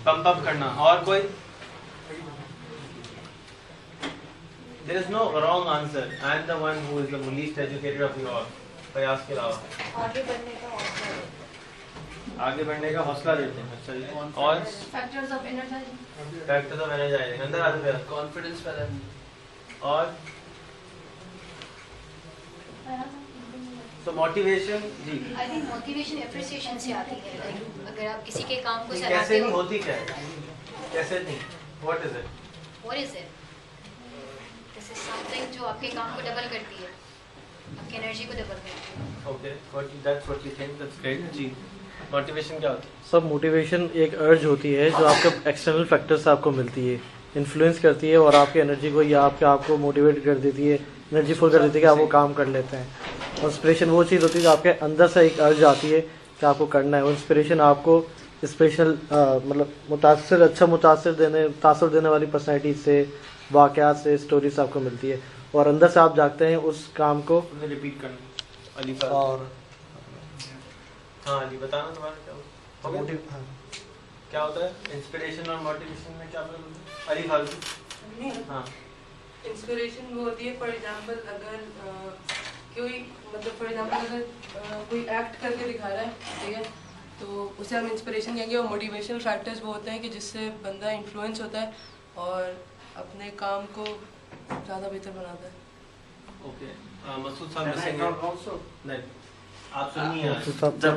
Pump up करना। और कोई? There is no wrong answer. I am the one who is the least educated of you all. प्रयास के अलावा आगे बढ़ने का हौसला देते आगे बढ़ने का हौसला देते हैं। अच्छा जी। और फैक्टर्स ऑफ एनर्जाइजिंग अंदर आते हैं, कॉन्फिडेंस पैदा और तो मोटिवेशन जी। आई थिंक मोटिवेशन एप्रिसिएशन से आती है। Like, अगर आप किसी के काम को कैसे सराहते नहीं हो, होती क्या है? कैसे नहीं? What is it? what is it? This is something जो आपके काम को डबल करती है, आपकी एनर्जी को डबल करती है। Okay, that's what you think. That's great जी। मोटिवेशन क्या होती है? सब मोटिवेशन एक अर्ज होती है जो आपके एक्सटर्नल फैक्टर से आपको मिलती है, इन्फ्लुएंस करती है और आपकी एनर्जी को या आपको मोटिवेट कर देती है, एनर्जी फुल कर देती है कि आप वो काम कर लेते हैं। और इंस्पिरेशन वो चीज़ होती है जो आपके अंदर से एक अर्ज आती है कि आपको करना है। और इंस्पिरेशन आपको स्पेशल मतलब तासुर देने वाली पर्सनैलिटी से, वाक़यात से, स्टोरी से आपको मिलती है और अंदर से आप जागते हैं उस काम को। रिपीट करना अली और हाँ अली बताना तुम्हारा क्या क्या होता है इंस्पिरेशन और मोटिवेशन में क्या मतलब होता है? अली फालतू। हाँ इंस्पिरेशन वो होती है, फॉर एग्जांपल अगर कोई मतलब फॉर एग्जांपल अगर कोई एक्ट करके दिखा रहा है, ठीक है, तो उसे हम इंस्पिरेशन कहेंगे। और मोटिवेशनल फैक्टर्स वो होते हैं कि जिससे बंदा इन्फ्लुएंस होता है और अपने काम को ज़्यादा बेहतर बनाता है। ओके मसूद साहब मिसिंग नहीं आप सुनिए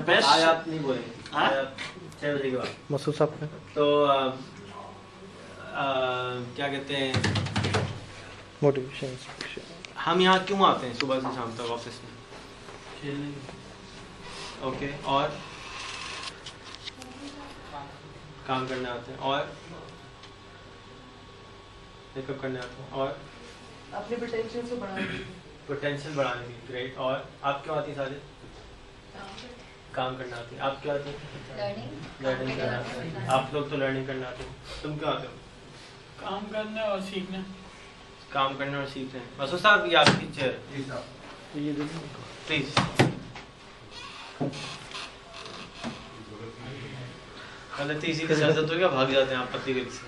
बेस्ट आप नहीं बोलेंगे आज आप 6 बजे के बाद मसूद साहब ने तो क्या कहते हैं मोटिवेशन हम यहाँ क्यों आते हैं सुबह से शाम तक ऑफिस में? खेलने। ओके और काम करने आते हैं और मेकअप करने आते हैं और अपने पोटेंशियल को बढ़ाने के लिए। पोटेंशियल बढ़ाने की। ग्रेट। और आप क्यों आती सारे? काम करना आती है। आप क्या आती है? लर्निंग करना आती है। आप लोग तो लर्निंग करना आते हो, तुम क्यों आते हो? काम करना और सीखना। काम करना और सीखते हैं। मसूद साहब ये आपकी चेयर प्लीज। गलती इसी की इजाजत हो गया भाग जाते हैं आप पत्ती के से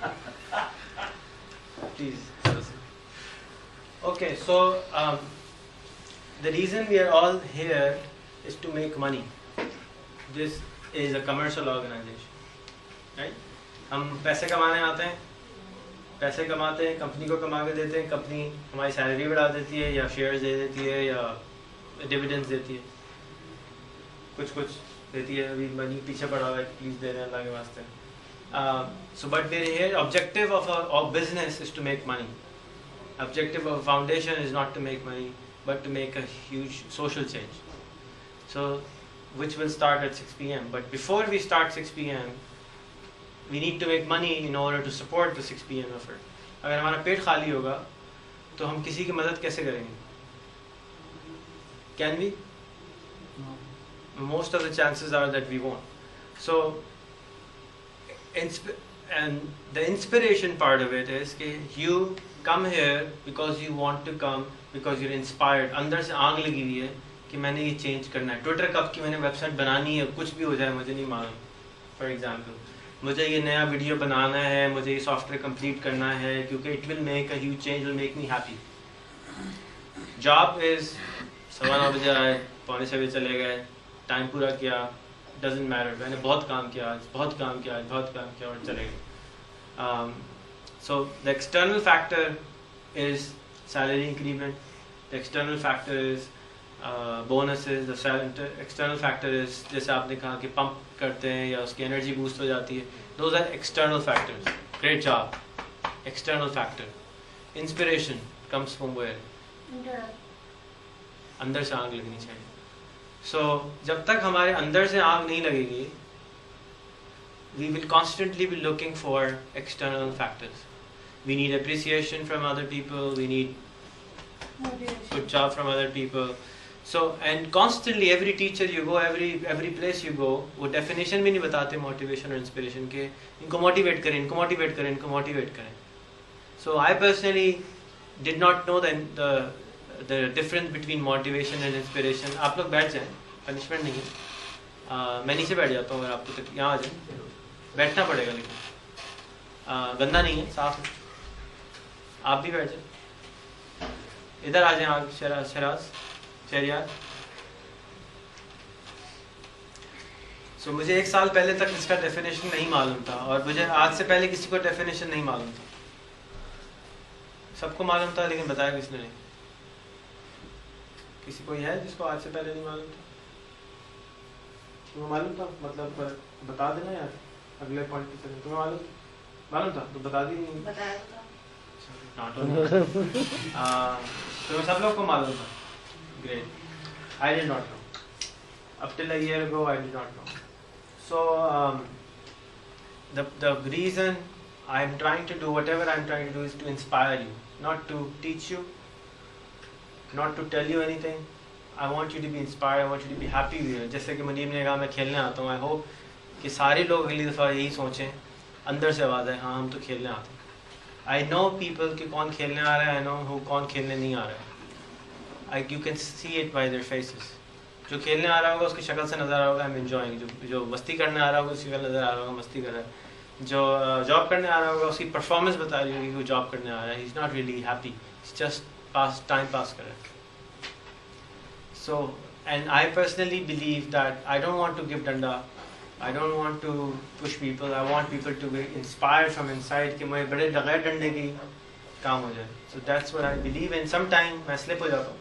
please. Okay so the reason we are all here is to make money. This is a commercial organization, right? हम पैसे कमाने आते हैं, पैसे कमाते हैं, कंपनी को कमा के देते हैं, कंपनी हमारी सैलरी बढ़ा देती है या शेयर्स दे देती है या डिविडेंड्स देती है, कुछ देती है। अभी मनी पीछे पड़ा हुआ है, प्लीज दे रहे हैं अल्लाह के वास्ते। So but the objective of business is to make money. Objective of foundation is not to make money but to make a huge social change. So which will start at 6 p.m. But before we start 6 p.m. we need to make money in order to support the 6 p.m. effort. अगर हमारा पेट खाली होगा तो हम किसी की मदद कैसे करेंगे? Can we? Most of the chances are that we won't. So and the inspiration part of it is that you come here because you want to come because you're inspired. अंदर से आग लगी हुई है कि मैंने ये चेंज करना है। ट्विटर कब की मैंने वेबसाइट बनानी है, कुछ भी हो जाए मुझे नहीं मालूम। फॉर एग्जांपल मुझे ये नया वीडियो बनाना है, मुझे ये सॉफ्टवेयर कंप्लीट करना है क्योंकि it will make a huge change, will make me happy. Job is 9:15 बजे आए, 6:45 चले गए, टाइम पूरा किया, डजेंट मैटर। मैंने बहुत काम किया आज, बहुत काम किया आज, बहुत काम किया और चले गए। So the external factor is salary increment. The external factor is bonuses. The external factor is जैसे आपने कहा कि pump करते हैं या उसकी energy boost हो जाती है. Those are external factors. Great job. External factor. Inspiration comes from where? अंदर से आग लगनी चाहिए. So जब तक हमारे अंदर से आग नहीं लगेगी, we will constantly be looking for external factors. We need appreciation from other people. We need good job from other people. So and constantly every teacher you go, every place you go, वो definition भी नहीं बताते motivation और inspiration के इनको motivate करें, इनको motivate करें, इनको motivate करें. So I personally did not know the difference between motivation and inspiration. आप लोग बैठ जाएं, punishment नहीं है. मैं नीचे बैठ जाता हूँ अगर आपको यहाँ आ जाए, बैठना पड़ेगा लेकिन गंदा नहीं है, साफ है। आप भी बैठ जाए, इधर आ जाए आप शहरियार। सो मुझे 1 साल पहले तक इसका डेफिनेशन नहीं मालूम था, और मुझे आज से पहले किसी को डेफिनेशन नहीं मालूम था। सबको मालूम था लेकिन बताया किसने नहीं। किसी कोई है जिसको आज से पहले नहीं मालूम था? तुम्हें मालूम था? मतलब बता देना यार अगले पॉइंट की तरह। तुम्हें मालूम था तो बता दी नहीं। बताया था। तुम्हें सब लोग को मालूम था। Great. I did not know up till a year ago. I did not know. So the reason I'm trying to do whatever I'm trying to do is to inspire you, not to teach you, not to tell you anything. I want you to be inspired. I want you to be happy here. जैसे कि मुनीब ने कहा मैं खेलने आता हूँ। I hope कि सारे लोग अगली दफ़ा यही सोचें, अंदर से आवाज़ है हाँ हम तो खेलने आते हैं। I know people कि कौन खेलने आ रहा है, I know who कौन खेलने नहीं आ रहा है। You can see it by their faces. जो खेलने आ रहा होगा उसकी शक्ल से नज़र आ रहा होगा आई एम एंजॉइंग। जो मस्ती करने आ रहा होगा उसकी शक्ल नज़र आ रहा होगा मस्ती कर रहा है। जो जॉब करने आ रहा होगा उसकी परफॉर्मेंस बता रही होगी कि वो जॉब करने आ रहा है। He is not really happy, it's just time pass कर रहा है। So and I personally believe that I don't want to give डंडा, I don't want to push people, I want people to be inspired from inside कि मुझे बड़े बगैर डंडे की काम हो जाए। So that's what I believe in. Some time मैं स्लिप हो जाता हूँ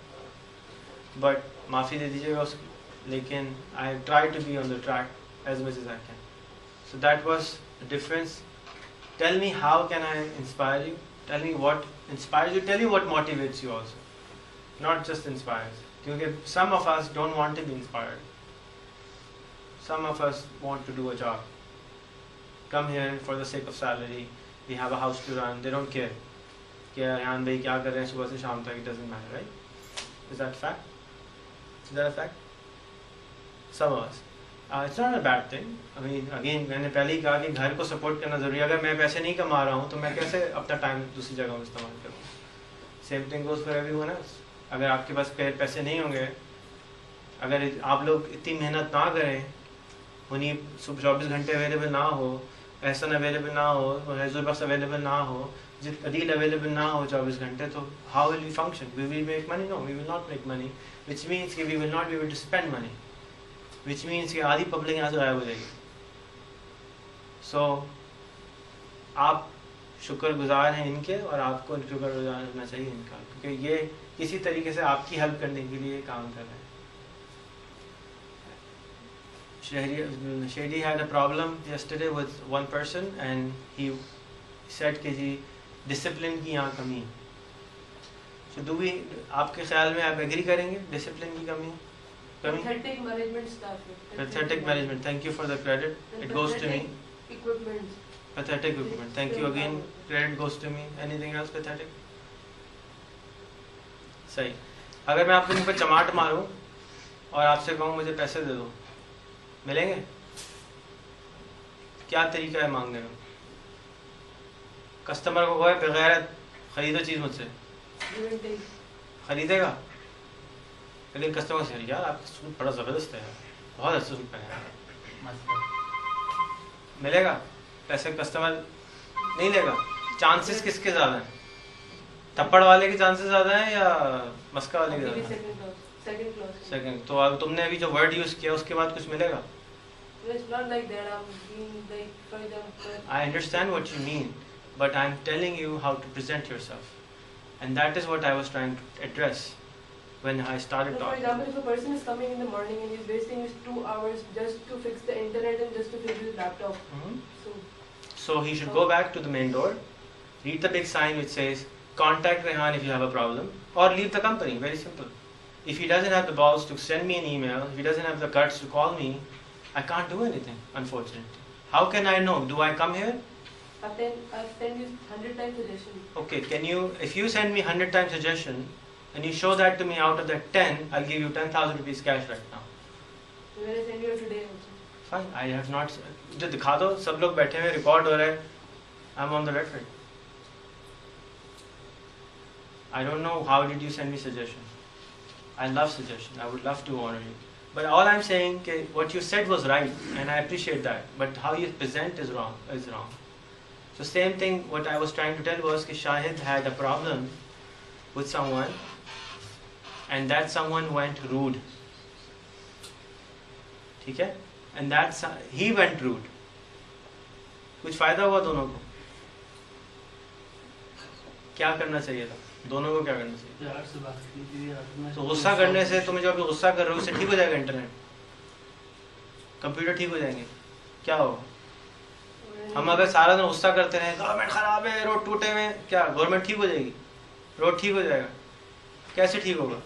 बट माफ़ी दे दीजिएगा उसकी, लेकिन आई try to be on the track as much as I can. So that was the difference. Tell me how can I inspire you, tell me what inspires you, tell you what motivates you also, not just inspires. क्योंकि some of us don't want to be inspired, some of us want to do a job, come here for the sake of salary, we have a house to run, they don't care कि रेहान भाई क्या कर रहे हैं सुबह से शाम तक, it doesn't matter, right? Is that fact? Is that a fact? Some of us. It's not a bad thing. I mean, again, मैंने पहले ही कहा कि घर को सपोर्ट करना ज़रूरी है। अगर मैं पैसे नहीं कमा रहा हूँ तो मैं कैसे अपना टाइम दूसरी जगह में इस्तेमाल करूँ? Same thing goes for everyone else. अगर आपके पास पैसे नहीं होंगे, अगर आप लोग इतनी मेहनत ना करें, उन्हीं 24 घंटे अवेलेबल ना हो, एहसन अवेलेबल ना हो, हज़ुर बख्श अवेलेबल ना हो, अदील अवेलेबल ना हो 24 घंटे, तो how will we function? We will make money? No, we will not make money. Which means कि we will not be able to spend money. Which means कि आधी पब्लिक यहाँ से गायब हो जाएगी। So आप शुक्रगुजार हैं इनके और आपको शुक्रगुजार होना चाहिए इनका, क्योंकि ये किसी तरीके से आपकी हेल्प करने के लिए काम कर रहे हैं। Shady had a problem yesterday with one person and he said कि जी डिसिप्लिन की यहाँ कमी है। So do we, आपके ख्याल में आप एग्री करेंगे डिसिप्लिन की कमी? Pathetic management staff. Pathetic management. Thank you for the credit. It goes to me. Equipment. Pathetic equipment. Thank you again. Credit goes to me. Anything else pathetic? सही। अगर मैं आपके मुंह पे चमाट मारूं और आपसे कहूँ मुझे पैसे दे दो, मिलेंगे? क्या तरीका है मांगने का? कस्टमर को कहे बगैर खरीदो चीज़ मुझसे, खरीदेगा? लेकिन कस्टमर से यार आपका सूट बड़ा ज़बरदस्त है, बहुत अच्छा सूट पहना है, मिलेगा? पैसे कस्टमर नहीं लेगा। चांसेस किसके ज़्यादा हैं? थप्पड़ वाले के चांसेस ज़्यादा हैं या मस्का वाले के ज़्यादा हैं? सेकंड। तो अब तुमने अभी जो वर्ड यूज़ किया उसके बाद कुछ मिलेगा? It's not like that. I'm being like, for example. I understand what you mean, but I'm telling you how to present yourself, and that is what I was trying to address when I started So for talking. example, if a person is coming in the morning and he's wasting his 2 hours just to fix the internet and just to fix his laptop, So he should go back to the main door, read the big sign which says contact Rehan if you have a problem, or leave the company. Very simple. If he doesn't have the balls to send me an email, if he doesn't have the guts to call me, I can't do anything, unfortunately. How can I know? Do I come here? I've sent you 100 times suggestion. Okay, can you, if you send me 100 times suggestion and you show that to me out of that 10, I'll give you 10,000 rupees cash right now. When I send you today also. Fine, I have not. जो दिखा दो, सब लोग बैठे हुए record हो रहा है, I'm on the record. I don't know how did you send me suggestion. I love suggestion. I would love to honor you. But all I'm saying, what you said was right, and I appreciate that. But how you present is wrong. So So same thing, what I was trying to tell was that Shahid had a problem with someone, and that someone went rude. ठीक है? And he went rude. कुछ फायदा हुआ दोनों को? क्या करना चाहिए था? दोनों को क्या करना चाहिए? प्यार से बात कीजिए। तो गुस्सा करने से, तुम जो अभी गुस्सा कर रहे हो उससे ठीक हो जाएगा इंटरनेट, कंप्यूटर ठीक हो जाएंगे, क्या होगा? हम अगर सारा दिन गुस्सा करते रहे, गवर्नमेंट खराब है, रोड टूटे हुए, क्या गवर्नमेंट ठीक हो जाएगी? रोड ठीक हो जाएगा? कैसे ठीक होगा?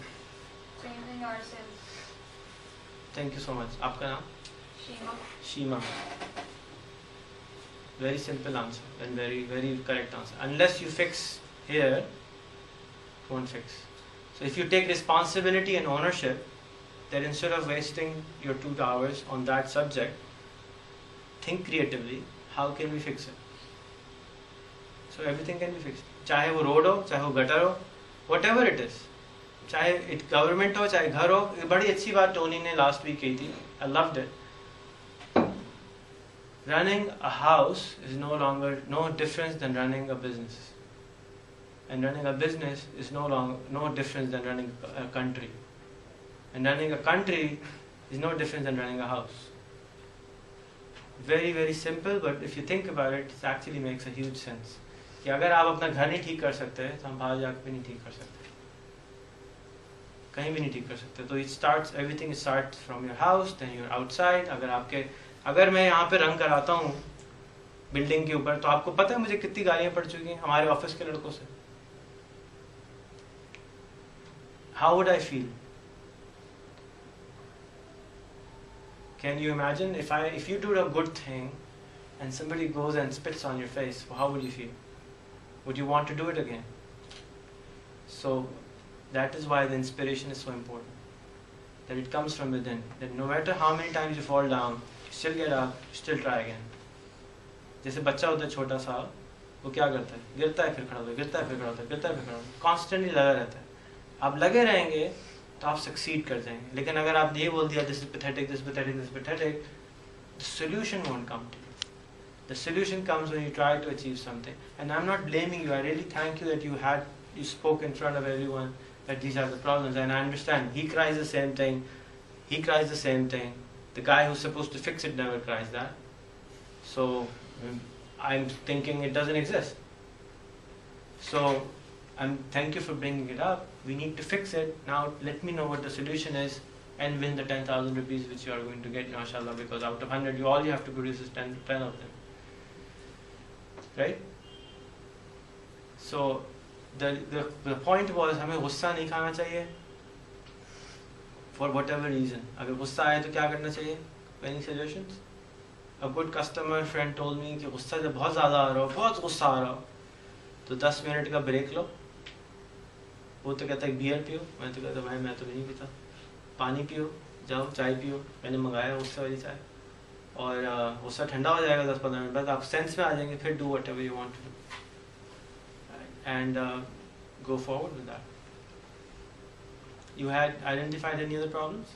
Changing ourselves. Thank you so much. आपका नाम? Shima. शीमा। Very simple answer and very very correct answer. Unless you fix here, won't fix. So if you take responsibility and ownership, then instead of wasting your 2 hours on that subject, think creatively. How can we fix it? So everything can be fixed. चाहे वो road हो, चाहे वो gutter हो, whatever it is. चाहे government हो, चाहे घर हो। बड़ी अच्छी बात टोनी ने लास्ट वीक कही थी, I loved it. Running a house is no different than running a business, and running a business is no different than running a country, and running a country is no different than running a house. Very very simple, but if you think about it, it actually makes a huge sense. कि अगर आप अपना घर नहीं ठीक कर सकते तो हम बाहर जाकर भी नहीं ठीक कर सकते, कहीं भी नहीं ठीक कर सकते। तो everything starts from your house, then you're outside. अगर मैं यहाँ पे रंग कराता हूँ बिल्डिंग के ऊपर, तो आपको पता है मुझे कितनी गालियाँ पड़ चुकी हैं हमारे ऑफिस के लड़कों से। How would I feel? Can you imagine if you do a good thing and somebody goes and spits on your face, how would you feel? Would you want to do it again? So that is why the inspiration is so important. That it comes from within. That no matter how many times you fall down, you still get up, you still try again. जैसे बच्चा होता है छोटा सा, वो क्या करता है? गिरता है फिर खड़ा होता है, गिरता है फिर खड़ा होता है, गिरता है फिर खड़ा होता है, कॉन्स्टेंटली लगा रहता है। आप लगे रहेंगे तो आप सक्सीड कर जाएंगे। लेकिन अगर आपने ये बोल दिया this is pathetic, this pathetic, this pathetic, the solution won't come to you. The solution comes when you try to achieve something. And I'm not blaming you. I really thank you that you spoke in front of everyone that these are the problems. And I understand. He cries the same thing. He cries the same thing. The guy who's supposed to fix it never cries that. So I'm thinking it doesn't exist. So thank you for bringing it up. We need to fix it. Now let me know what the solution is and win the 10,000 rupees which you are going to get, mashallah, because out of 100, all you have to produce is 10 of them. Right? So the point was, हमें गुस्सा नहीं खाना चाहिए for whatever reason. अगर गुस्सा आए तो क्या करना चाहिए? Any suggestions? A good customer friend told me कि गुस्सा जब बहुत ज़्यादा आ रहा हो, बहुत गुस्सा आ रहा हो, तो 10 मिनट का ब्रेक लो। वो तो कहता है बियर पियो, मैं तो कहता भाई मैं तो नहीं पीता। पानी पियो, जाओ चाय पियो, मैंने मंगाया गुस्से वाली चाय, और गुस्सा ठंडा हो जाएगा 10-15 मिनट बाद, आप सेंस में आ जाएंगे, फिर do whatever you want to do and go forward with that. You had identified any other problems?